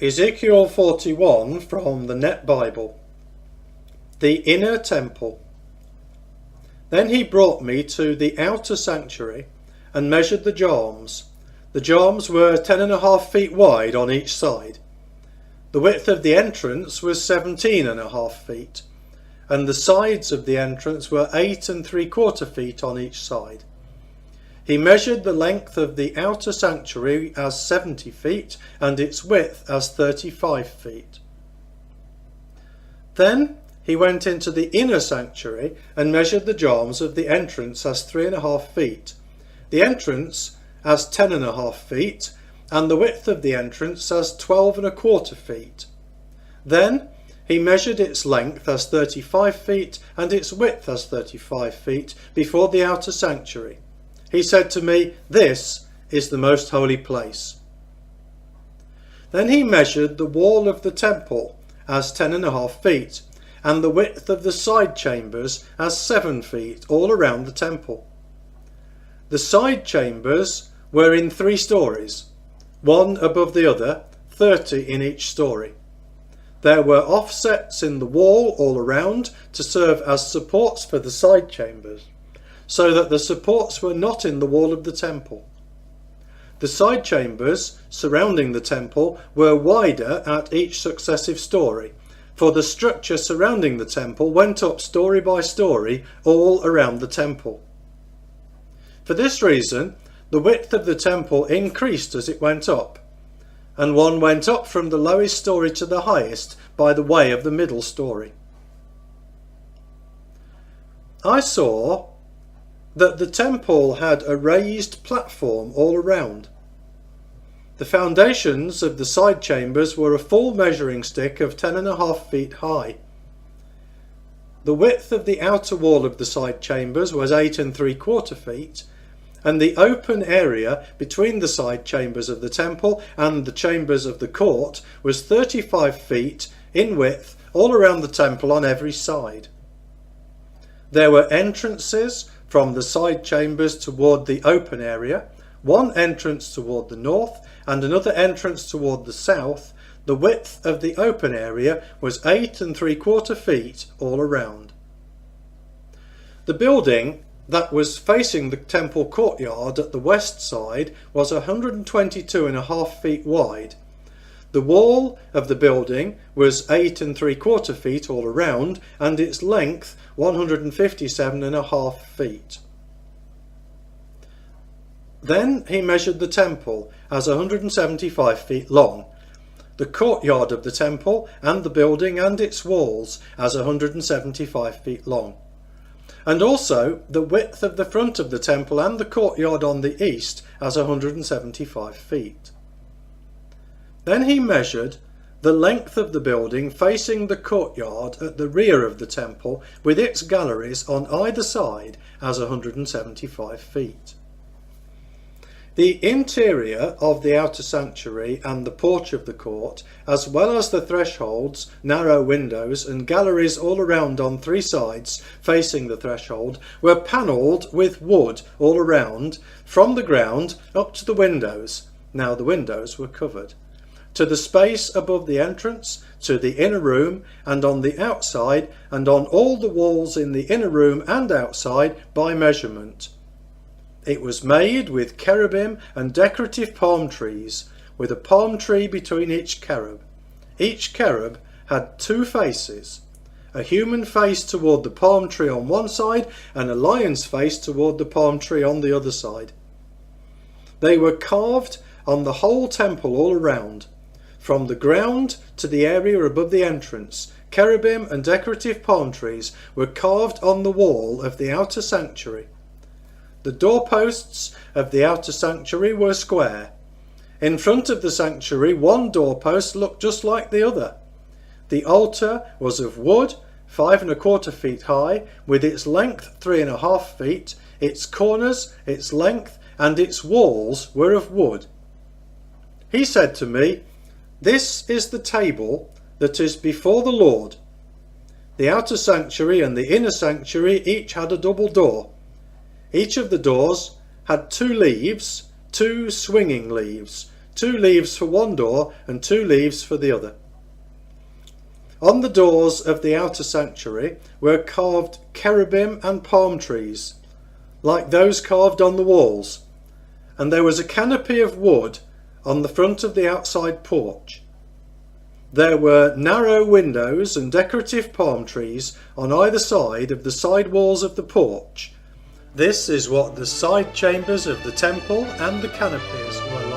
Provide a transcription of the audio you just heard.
Ezekiel 41 from the Net Bible. The inner temple. Then he brought me to the outer sanctuary and measured the jambs. The jambs were 10.5 feet wide on each side. The width of the entrance was 17.5 feet, and the sides of the entrance were 8.75 feet on each side. He measured the length of the outer sanctuary as 70 feet and its width as 35 feet. Then he went into the inner sanctuary and measured the jambs of the entrance as 3.5 feet, the entrance as 10.5 feet, and the width of the entrance as 12.25 feet. Then he measured its length as 35 feet and its width as 35 feet before the outer sanctuary. He said to me, "This is the most holy place." Then he measured the wall of the temple as 10.5 feet, and the width of the side chambers as 7 feet all around the temple. The side chambers were in 3 stories, one above the other, 30 in each story. There were offsets in the wall all around to serve as supports for the side chambers, so that the supports were not in the wall of the temple. The side chambers surrounding the temple were wider at each successive story, for the structure surrounding the temple went up story by story all around the temple. For this reason, the width of the temple increased as it went up, and one went up from the lowest story to the highest by the way of the middle story. I saw that the temple had a raised platform all around. The foundations of the side chambers were a full measuring stick of 10.5 feet high. The width of the outer wall of the side chambers was 8.75 feet, and the open area between the side chambers of the temple and the chambers of the court was 35 feet in width all around the temple on every side. There were entrances from the side chambers toward the open area, one entrance toward the north and another entrance toward the south. The width of the open area was 8.75 feet all around. The building that was facing the temple courtyard at the west side was 122.5 feet wide. The wall of the building was 8.75 feet all around, and its length 157.5 feet. Then he measured the temple as 175 feet long, the courtyard of the temple and the building and its walls as 175 feet long, and also the width of the front of the temple and the courtyard on the east as 175 feet. Then he measured the length of the building facing the courtyard at the rear of the temple with its galleries on either side as 175 feet. The interior of the outer sanctuary and the porch of the court, as well as the thresholds, narrow windows and galleries all around on 3 sides facing the threshold, were panelled with wood all around, from the ground up to the windows. Now the windows were covered, to the space above the entrance, to the inner room, and on the outside, and on all the walls in the inner room and outside by measurement. It was made with cherubim and decorative palm trees, with a palm tree between each cherub. Each cherub had 2 faces, a human face toward the palm tree on one side and a lion's face toward the palm tree on the other side. They were carved on the whole temple all around, from the ground to the area above the entrance. Cherubim and decorative palm trees were carved on the wall of the outer sanctuary. The doorposts of the outer sanctuary were square. In front of the sanctuary, one doorpost looked just like the other. The altar was of wood, 5.25 feet high, with its length 3.5 feet, its corners, its length, and its walls were of wood. He said to me, "This is the table that is before the Lord." The outer sanctuary and the inner sanctuary each had a double door. Each of the doors had 2 leaves, 2 swinging leaves, 2 leaves for one door and 2 leaves for the other. On the doors of the outer sanctuary were carved cherubim and palm trees, like those carved on the walls, and there was a canopy of wood on the front of the outside porch. There were narrow windows and decorative palm trees on either side of the side walls of the porch. This is what the side chambers of the temple and the canopies were like.